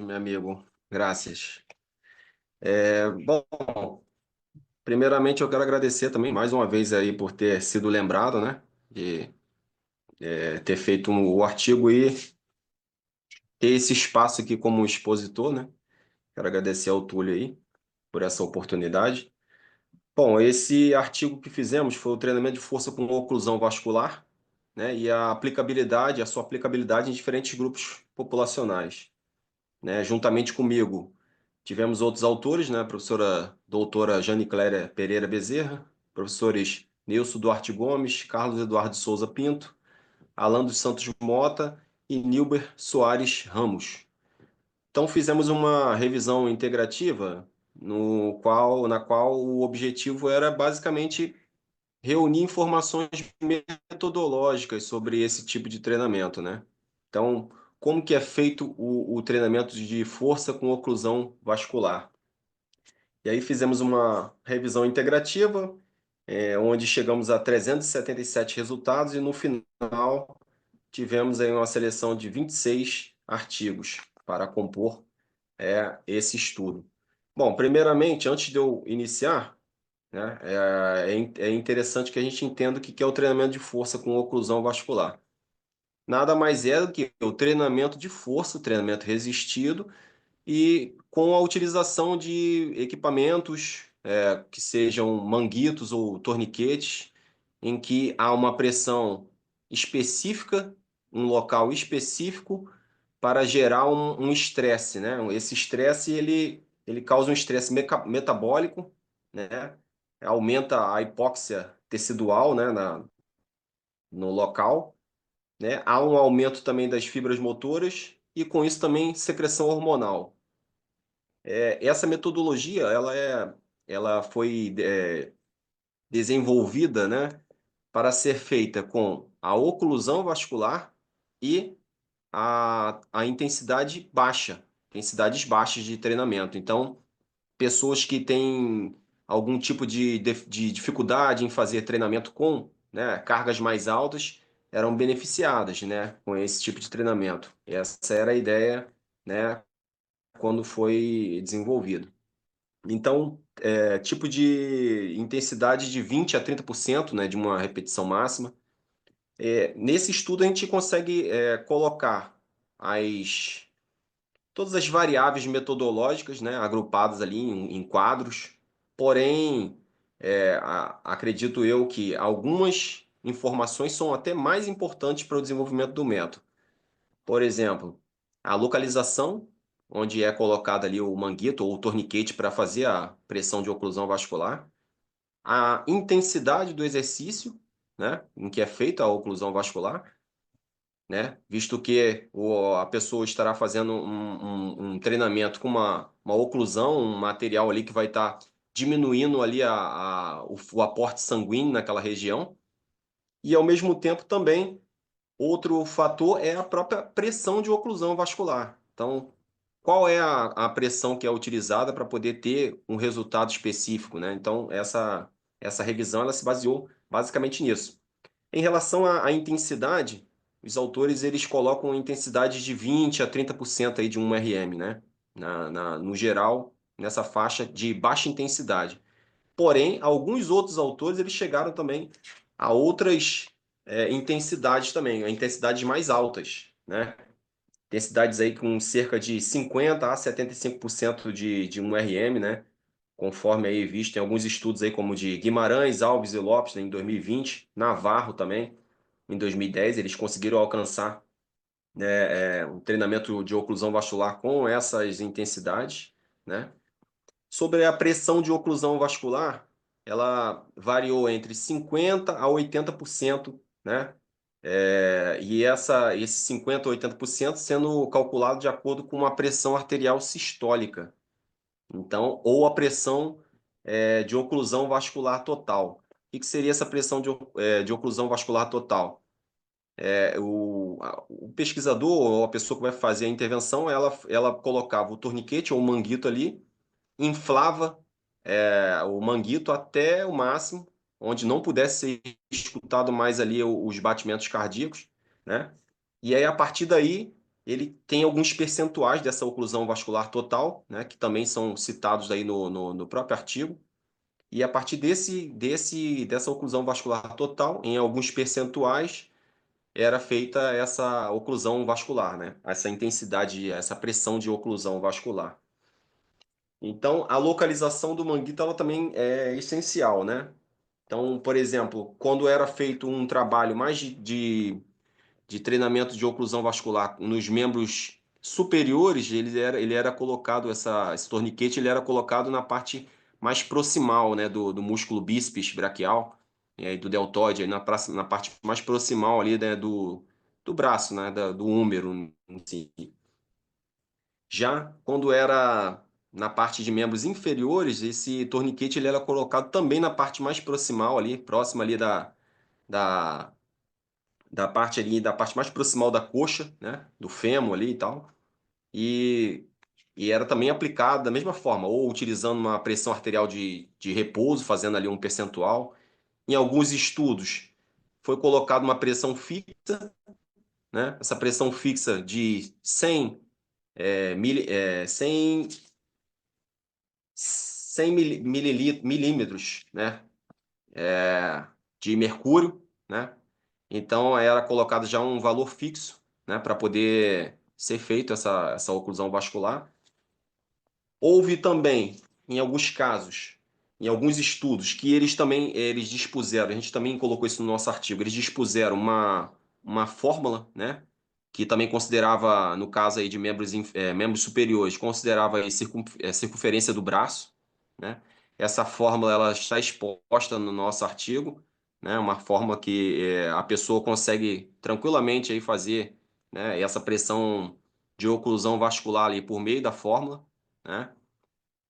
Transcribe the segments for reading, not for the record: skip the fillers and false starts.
meu amigo. Graças. Bom, primeiramente eu quero agradecer também mais uma vez aí por ter sido lembrado, né? De ter feito o artigo e ter esse espaço aqui como expositor, né? Quero agradecer ao Túlio aí por essa oportunidade. Bom, esse artigo que fizemos foi o treinamento de força com oclusão vascular, né? E a sua aplicabilidade em diferentes grupos populacionais, né? Juntamente comigo, tivemos outros autores, né? A professora doutora Jane Cléria Pereira Bezerra, professores Nilson Duarte Gomes, Carlos Eduardo Souza Pinto, Alan dos Santos Mota e Nilber Soares Ramos. Então fizemos uma revisão integrativa na qual o objetivo era basicamente reunir informações metodológicas sobre esse tipo de treinamento, né? Então, como que é feito o treinamento de força com oclusão vascular? E aí fizemos uma revisão integrativa, onde chegamos a 377 resultados e no final tivemos aí uma seleção de 26 artigos para compor esse estudo. Bom, primeiramente, antes de eu iniciar, né, é interessante que a gente entenda o que é o treinamento de força com oclusão vascular. Nada mais é do que o treinamento de força, o treinamento resistido, e com a utilização de equipamentos que sejam manguitos ou torniquetes, em que há uma pressão específica, um local específico, para gerar um estresse, né? Esse estresse ele causa um estresse metabólico, né? Aumenta a hipóxia tecidual, né? No local, né? Há um aumento também das fibras motoras e com isso também secreção hormonal. Essa metodologia ela foi desenvolvida, né, para ser feita com a oclusão vascular e a intensidade baixa, intensidades baixas de treinamento. Então, pessoas que têm algum tipo de dificuldade em fazer treinamento com, né, cargas mais altas eram beneficiadas, né, com esse tipo de treinamento. Essa era a ideia, né, quando foi desenvolvido. Então, tipo de intensidade de 20 a 30%, né, de uma repetição máxima. Nesse estudo, a gente consegue colocar as, todas as variáveis metodológicas, né, agrupadas ali em quadros, porém, acredito eu que algumas informações são até mais importantes para o desenvolvimento do método. Por exemplo, a localização, onde é colocado ali o manguito ou o torniquete para fazer a pressão de oclusão vascular, a intensidade do exercício, né, em que é feita a oclusão vascular, né, visto que a pessoa estará fazendo um treinamento com uma oclusão, um material ali que vai estar diminuindo ali o aporte sanguíneo naquela região, e ao mesmo tempo também outro fator é a própria pressão de oclusão vascular. Então, qual é a pressão que é utilizada para poder ter um resultado específico, né? Então, essa revisão ela se baseou basicamente nisso. Em relação à intensidade, os autores eles colocam intensidades de 20 a 30% aí de um RM, né? No geral, nessa faixa de baixa intensidade. Porém, alguns outros autores eles chegaram também a outras intensidades também, a intensidades mais altas, né? Intensidades aí com cerca de 50 a 75% de um RM, né? Conforme aí visto em alguns estudos aí como de Guimarães, Alves e Lopes, né, em 2020, Navarro também, em 2010, eles conseguiram alcançar um treinamento de oclusão vascular com essas intensidades, né? Sobre a pressão de oclusão vascular, ela variou entre 50 a 80%, né? Esse 50 a 80% sendo calculado de acordo com uma pressão arterial sistólica. Então, ou a pressão de oclusão vascular total. O que seria essa pressão de oclusão vascular total? O pesquisador ou a pessoa que vai fazer a intervenção, ela colocava o torniquete ou o manguito ali, inflava o manguito até o máximo, onde não pudesse ser escutado mais ali os batimentos cardíacos, né? E aí, a partir daí, ele tem alguns percentuais dessa oclusão vascular total, né, que também são citados aí no próprio artigo. E a partir dessa oclusão vascular total, em alguns percentuais, era feita essa oclusão vascular, né? Essa intensidade, essa pressão de oclusão vascular. Então, a localização do manguito ela também é essencial, né? Então, por exemplo, quando era feito um trabalho mais de treinamento de oclusão vascular nos membros superiores, ele era colocado, esse torniquete ele era colocado na parte mais proximal, né, do músculo bíceps braquial, e aí do deltoide, aí na parte mais proximal ali, né, do braço, né, do húmero em si. Já quando era na parte de membros inferiores, esse torniquete ele era colocado também na parte mais proximal ali, próxima ali da, da parte mais proximal da coxa, né, do fêmur ali e tal, e, e era também aplicado da mesma forma, ou utilizando uma pressão arterial de repouso, fazendo ali um percentual. Em alguns estudos foi colocado uma pressão fixa, né, essa pressão fixa de 100, 100 milímetros, né, de mercúrio, né? Então era colocado já um valor fixo, né, para poder ser feito essa oclusão vascular. Houve também, em alguns casos, em alguns estudos, que eles dispuseram, a gente também colocou isso no nosso artigo, eles dispuseram uma fórmula, né, que também considerava, no caso aí de membros superiores, considerava aí circunferência do braço, né? Essa fórmula ela está exposta no nosso artigo, né? Uma fórmula que a pessoa consegue tranquilamente aí fazer, né, essa pressão de oclusão vascular ali por meio da fórmula, né?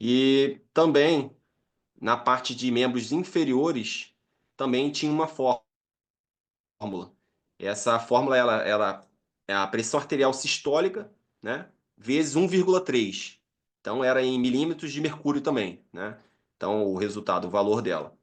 E também na parte de membros inferiores também tinha uma fórmula. Essa fórmula ela é a pressão arterial sistólica, né, vezes 1,3. Então era em milímetros de mercúrio também, né? Então o resultado, o valor dela.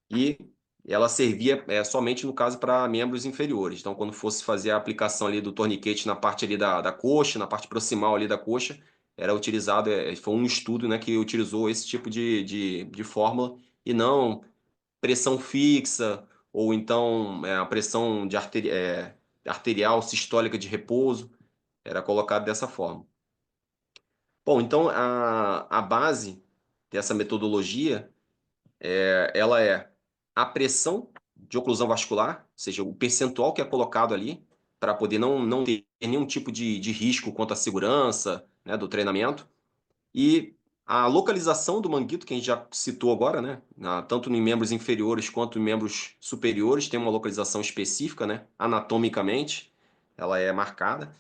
E ela servia somente no caso para membros inferiores. Então, quando fosse fazer a aplicação ali do torniquete na parte ali da coxa, na parte proximal ali da coxa, era utilizado, foi um estudo, né, que utilizou esse tipo de fórmula e não pressão fixa ou então a pressão arterial sistólica de repouso, era colocado dessa forma. Bom, então a base dessa metodologia ela é a pressão de oclusão vascular, ou seja, o percentual que é colocado ali, para poder não ter nenhum tipo de risco quanto à segurança, né, do treinamento, e a localização do manguito, que a gente já citou agora, né, tanto em membros inferiores quanto em membros superiores, tem uma localização específica, né, anatomicamente, ela é marcada.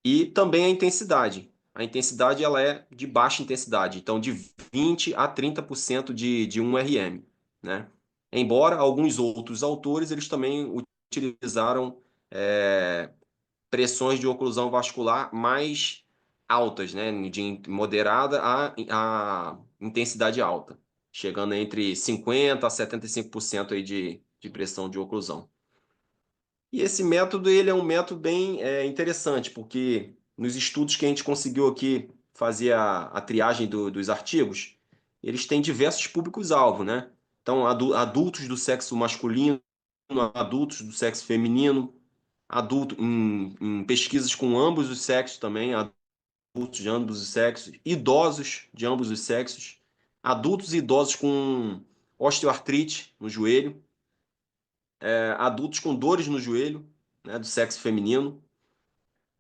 E também a intensidade. A intensidade ela é de baixa intensidade, então de 20 a 30% de 1 RM, né? Embora alguns outros autores eles também utilizaram pressões de oclusão vascular mais altas, né? De moderada a intensidade alta, chegando entre 50 a 75% aí de pressão de oclusão. E esse método ele é um método bem interessante, porque nos estudos que a gente conseguiu aqui fazer a triagem dos artigos, eles têm diversos públicos-alvo, né? Então, adultos do sexo masculino, adultos do sexo feminino, em pesquisas com ambos os sexos também, adultos de ambos os sexos, idosos de ambos os sexos, adultos e idosos com osteoartrite no joelho, adultos com dores no joelho, né, do sexo feminino,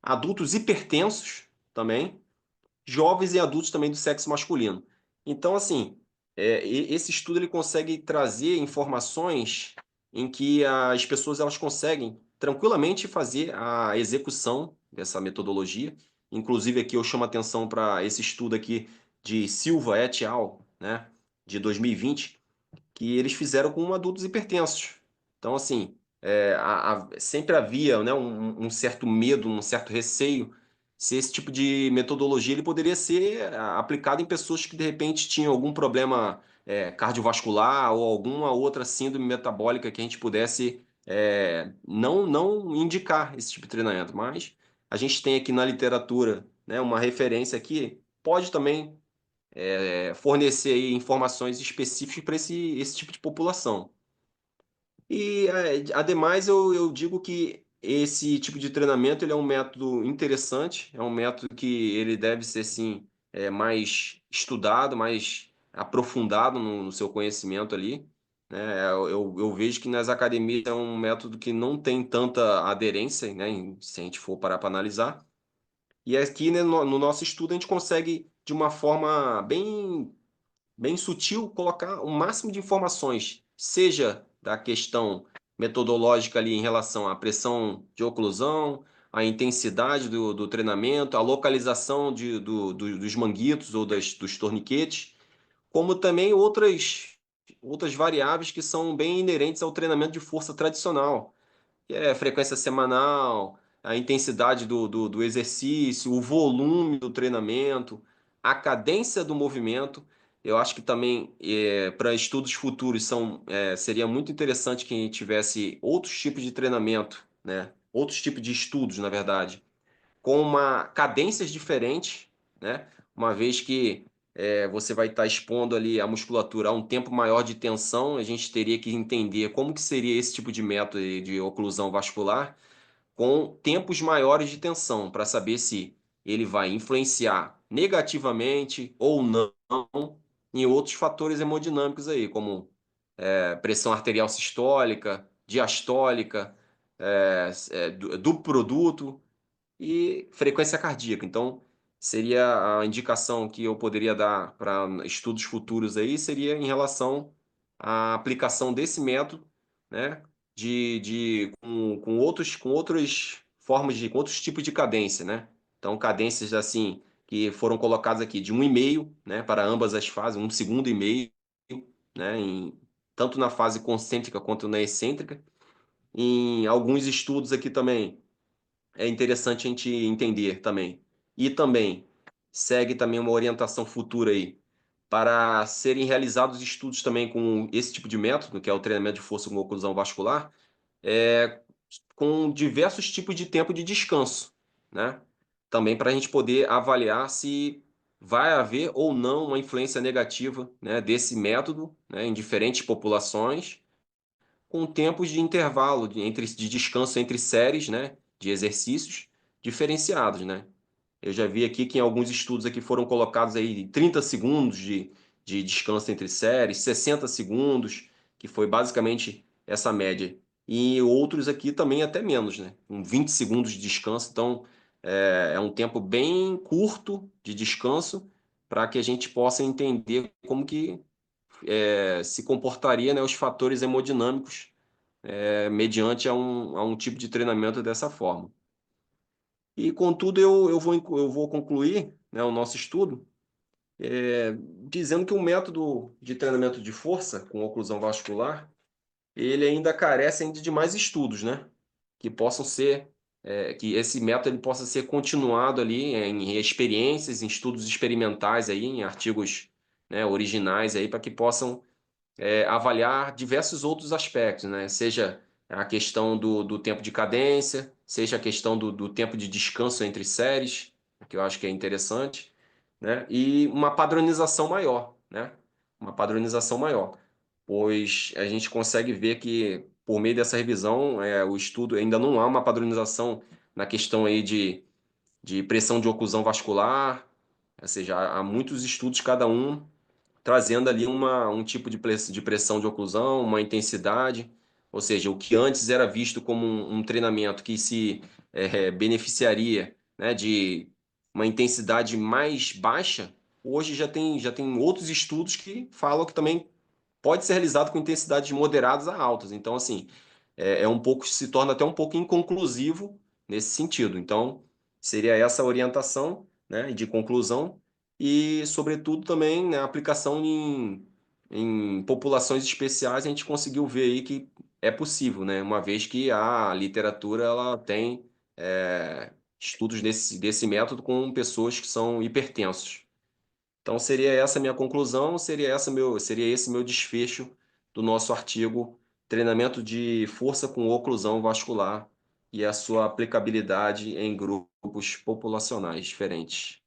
adultos hipertensos também, jovens e adultos também do sexo masculino. Então, assim, esse estudo ele consegue trazer informações em que as pessoas elas conseguem tranquilamente fazer a execução dessa metodologia. Inclusive, aqui eu chamo a atenção para esse estudo aqui de Silva et al., né, de 2020, que eles fizeram com adultos hipertensos. Então, assim, sempre havia, né, um certo medo, um certo receio se esse tipo de metodologia ele poderia ser aplicado em pessoas que, de repente, tinham algum problema cardiovascular ou alguma outra síndrome metabólica que a gente pudesse não indicar esse tipo de treinamento. Mas a gente tem aqui na literatura, né, uma referência aqui, pode também fornecer aí informações específicas para esse tipo de população. E, ademais, eu digo que esse tipo de treinamento ele é um método interessante, é um método que ele deve ser, sim, mais estudado, mais aprofundado no seu conhecimento ali, né? Eu vejo que nas academias é um método que não tem tanta aderência, né, se a gente for parar para analisar. E aqui, né, no nosso estudo, a gente consegue, de uma forma bem sutil, colocar o máximo de informações, seja da questão metodológica ali em relação à pressão de oclusão, a intensidade do treinamento, a localização dos manguitos ou dos torniquetes, como também outras variáveis que são bem inerentes ao treinamento de força tradicional, que é a frequência semanal, a intensidade do exercício, o volume do treinamento, a cadência do movimento. Eu acho que também para estudos futuros seria muito interessante que a gente tivesse outros tipos de treinamento, né? Outros tipos de estudos, na verdade, com uma cadências diferentes, né? Uma vez que você vai estar expondo ali a musculatura a um tempo maior de tensão, a gente teria que entender como que seria esse tipo de método de oclusão vascular com tempos maiores de tensão, para saber se ele vai influenciar negativamente ou não em outros fatores hemodinâmicos aí, como pressão arterial sistólica, diastólica, do produto e frequência cardíaca. Então, seria a indicação que eu poderia dar para estudos futuros aí, seria em relação à aplicação desse método, né, com outras formas com outros tipos de cadência, né? Então, cadências assim que foram colocadas aqui de 1,5, né, para ambas as fases, 1,5 segundos, né, tanto na fase concêntrica quanto na excêntrica. Em alguns estudos aqui também é interessante a gente entender também. E também segue também uma orientação futura aí para serem realizados estudos também com esse tipo de método, que é o treinamento de força com oclusão vascular, é, com diversos tipos de tempo de descanso, né? Também para a gente poder avaliar se vai haver ou não uma influência negativa, né, desse método, né, em diferentes populações com tempos de intervalo de descanso entre séries, né, de exercícios diferenciados, né? Eu já vi aqui que em alguns estudos aqui foram colocados aí 30 segundos de descanso entre séries, 60 segundos, que foi basicamente essa média. E outros aqui também até menos, né? Com 20 segundos de descanso. Então, é um tempo bem curto de descanso para que a gente possa entender como que se comportaria, né, os fatores hemodinâmicos mediante a um tipo de treinamento dessa forma. E, contudo, eu vou concluir, né, o nosso estudo dizendo que o método de treinamento de força com oclusão vascular, ele ainda carece ainda de mais estudos, né, que possam ser, que esse método ele possa ser continuado ali em experiências, em estudos experimentais aí, em artigos, né, originais aí, para que possam avaliar diversos outros aspectos, né? Seja a questão do tempo de cadência, seja a questão do tempo de descanso entre séries, que eu acho que é interessante, né? E uma padronização maior, né? Uma padronização maior, pois a gente consegue ver que, por meio dessa revisão, o estudo ainda não há uma padronização na questão aí de pressão de oclusão vascular, ou seja, há muitos estudos, cada um trazendo ali um tipo de pressão de oclusão, uma intensidade, ou seja, o que antes era visto como um treinamento que se beneficiaria, né, de uma intensidade mais baixa, hoje já tem outros estudos que falam que também pode ser realizado com intensidades moderadas a altas. Então, assim, se torna até um pouco inconclusivo nesse sentido. Então, seria essa a orientação, né, de conclusão e, sobretudo, também, né, a aplicação em populações especiais, a gente conseguiu ver aí que é possível, né, uma vez que a literatura ela tem estudos desse método com pessoas que são hipertensos. Então, seria essa a minha conclusão, seria esse meu desfecho do nosso artigo Treinamento de Força com Oclusão Vascular e a sua aplicabilidade em grupos populacionais diferentes.